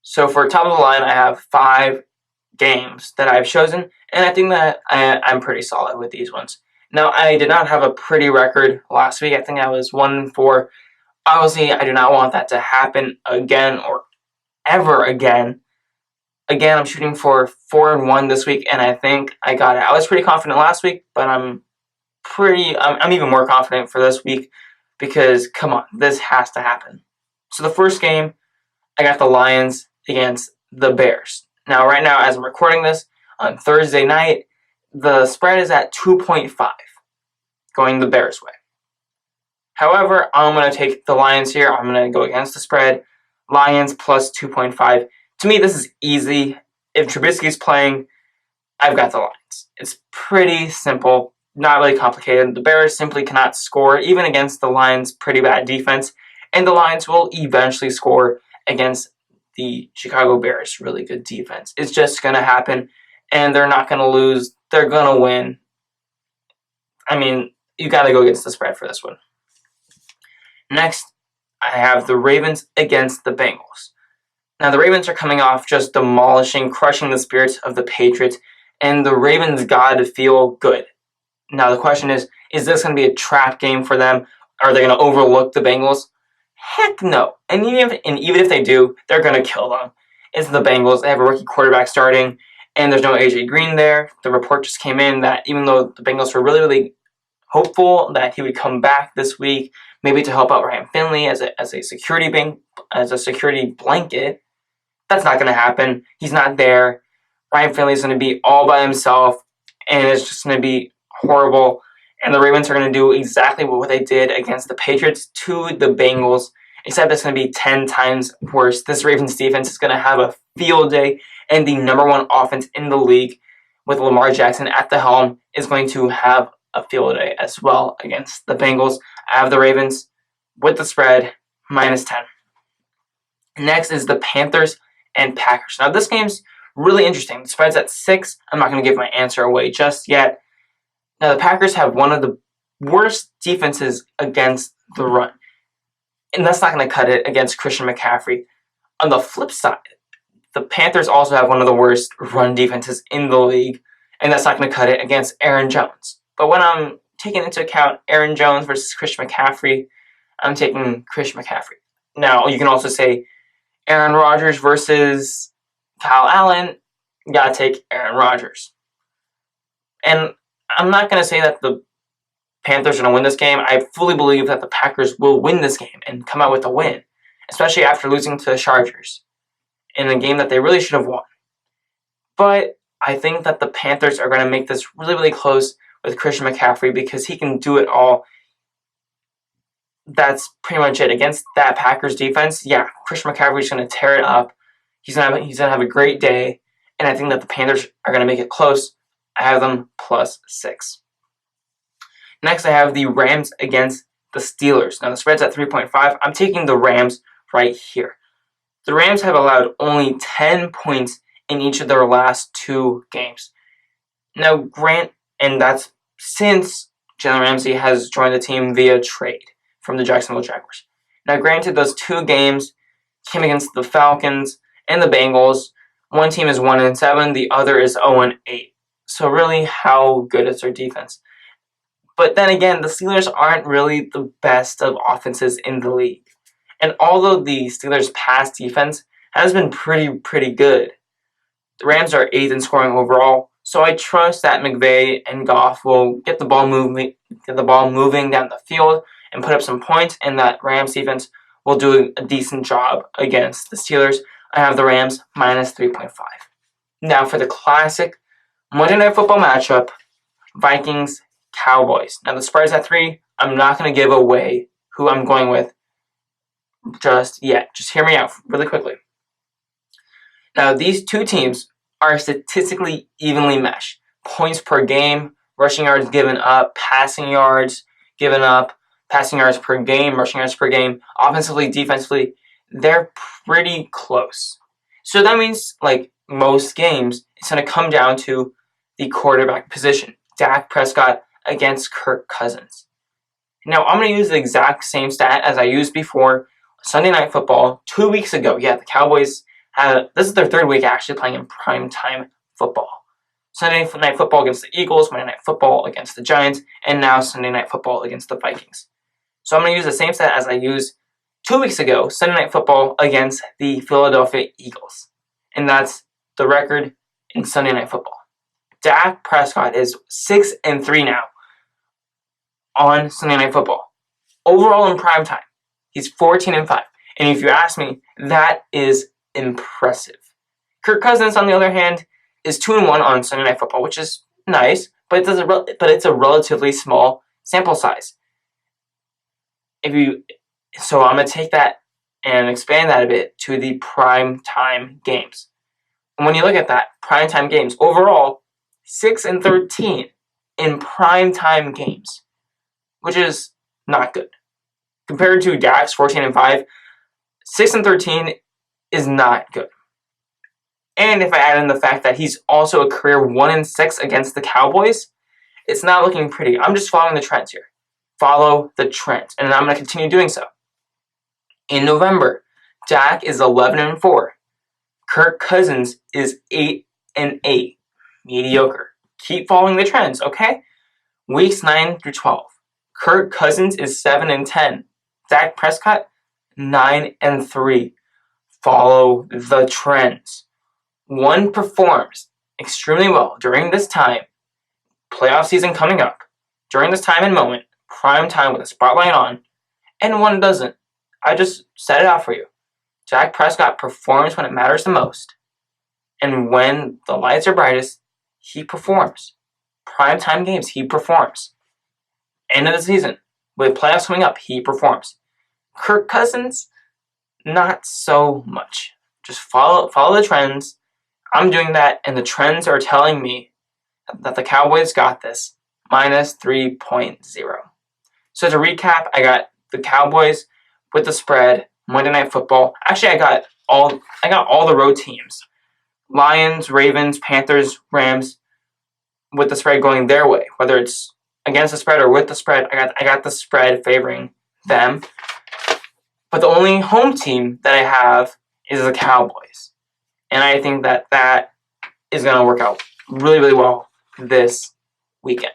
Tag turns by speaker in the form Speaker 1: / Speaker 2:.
Speaker 1: So for top of the line, I have 5 games that I've chosen, and I think that I'm pretty solid with these ones. Now, I did not have a pretty record last week. I think I was 1-4. Obviously, I do not want that to happen again or ever again. Again, I'm shooting for 4-1 this week, and I think I got it. I was pretty confident last week, but I'm even more confident for this week because, come on, this has to happen. So the first game, I got the Lions against the Bears. Now, right now, as I'm recording this on Thursday night, the spread is at 2.5, going the Bears' way. However, I'm going to take the Lions here. I'm going to go against the spread. Lions plus 2.5. To me, this is easy. If Trubisky's playing, I've got the Lions. It's pretty simple, not really complicated. The Bears simply cannot score, even against the Lions' pretty bad defense, and the Lions will eventually score against the Chicago Bears' really good defense. It's just going to happen, and they're not going to lose. They're going to win. I mean, you got to go against the spread for this one. Next, I have the Ravens against the Bengals. Now, the Ravens are coming off just crushing the spirits of the Patriots, and the Ravens got to feel good. Now, the question is this going to be a trap game for them? Are they going to overlook the Bengals? Heck no. And even if they do, they're going to kill them. It's the Bengals. They have a rookie quarterback starting, and there's no A.J. Green there. The report just came in that even though the Bengals were really, really hopeful that he would come back this week, maybe to help out Ryan Finley as a security blanket, that's not going to happen. He's not there. Ryan Finley's going to be all by himself, and it's just going to be horrible. And the Ravens are going to do exactly what they did against the Patriots to the Bengals, except it's going to be 10 times worse. This Ravens defense is going to have a field day, and the number 1 offense in the league with Lamar Jackson at the helm is going to have a field day as well against the Bengals. I have the Ravens with the spread, minus 10. Next is the Panthers and Packers. Now, this game's really interesting. The spread's at 6. I'm not going to give my answer away just yet. Now, the Packers have one of the worst defenses against the run, and that's not going to cut it against Christian McCaffrey. On the flip side, the Panthers also have one of the worst run defenses in the league, and that's not going to cut it against Aaron Jones. But when I'm taking into account Aaron Jones versus Christian McCaffrey, I'm taking Christian McCaffrey. Now, you can also say Aaron Rodgers versus Kyle Allen. You got to take Aaron Rodgers. And I'm not going to say that the Panthers are going to win this game. I fully believe that the Packers will win this game and come out with a win, especially after losing to the Chargers in a game that they really should have won. But I think that the Panthers are going to make this really, really close with Christian McCaffrey because he can do it all. That's pretty much it. Against that Packers defense, yeah, Christian McCaffrey is going to tear it up. He's going to have a great day, and I think that the Panthers are going to make it close. I have them plus 6. Next, I have the Rams against the Steelers. Now, the spread's at 3.5. I'm taking the Rams right here. The Rams have allowed only 10 points in each of their last 2 games. Now, and that's since Jalen Ramsey has joined the team via trade from the Jacksonville Jaguars. Now, granted, those 2 games came against the Falcons and the Bengals. One team is 1-7, the other is 0-8. So really, how good is their defense? But then again, the Steelers aren't really the best of offenses in the league. And although the Steelers' pass defense has been pretty good, the Rams are 8th in scoring overall. So I trust that McVay and Goff will get the ball moving down the field and put up some points, and that Rams defense will do a decent job against the Steelers. I have the Rams minus 3.5. Now for the classic Monday Night Football matchup, Vikings-Cowboys. Now the spread's at 3. I'm not going to give away who I'm going with just yet. Just hear me out really quickly. Now these 2 teams are statistically evenly matched. Points per game, rushing yards given up, passing yards given up, passing yards per game, rushing yards per game, offensively, defensively, they're pretty close. So that means, like most games, it's going to come down to the quarterback position. Dak Prescott against Kirk Cousins. Now, I'm going to use the exact same stat as I used before Sunday Night Football 2 weeks ago. Yeah, the Cowboys This is their third week actually playing in primetime football. Sunday Night Football against the Eagles, Monday Night Football against the Giants, and now Sunday Night Football against the Vikings. So I'm going to use the same set as I used 2 weeks ago, Sunday Night Football against the Philadelphia Eagles. And that's the record in Sunday Night Football. Dak Prescott is 6-3 now on Sunday Night Football. Overall in primetime, he's 14-5. And if you ask me, that is impressive. Kirk Cousins, on the other hand, is 2-1 on Sunday Night Football, which is nice, but it's a relatively small sample size. So I'm going to take that and expand that a bit to the primetime games. And when you look at that, primetime games, overall, 6-13 in primetime games, which is not good. Compared to Dak's 14-5, 6-13 is not good. And if I add in the fact that he's also a career 1-6 against the Cowboys, it's not looking pretty. I'm just following the trends here. Follow the trends. And I'm going to continue doing so. In November, Dak is 11-4. Kirk Cousins is 8-8. Mediocre. Keep following the trends, okay? Weeks 9 through 12. Kirk Cousins is 7-10. Dak Prescott, 9-3. Follow the trends. One performs extremely well during this time, playoff season coming up, during this time and moment, prime time with a spotlight on, and one doesn't. I just set it out for you. Dak Prescott performs when it matters the most, and when the lights are brightest, he performs. Prime time games, he performs. End of the season, with playoffs coming up, he performs. Kirk Cousins, not so much. Just follow the trends. I'm doing that, and the trends are telling me that the Cowboys got this, minus 3.0. So to recap, I got the Cowboys with the spread, Monday Night Football. Actually, I got all the road teams. Lions, Ravens, Panthers, Rams, with the spread going their way. Whether it's against the spread or with the spread, I got the spread favoring them. But the only home team that I have is the Cowboys. And I think that is going to work out really, really well this weekend.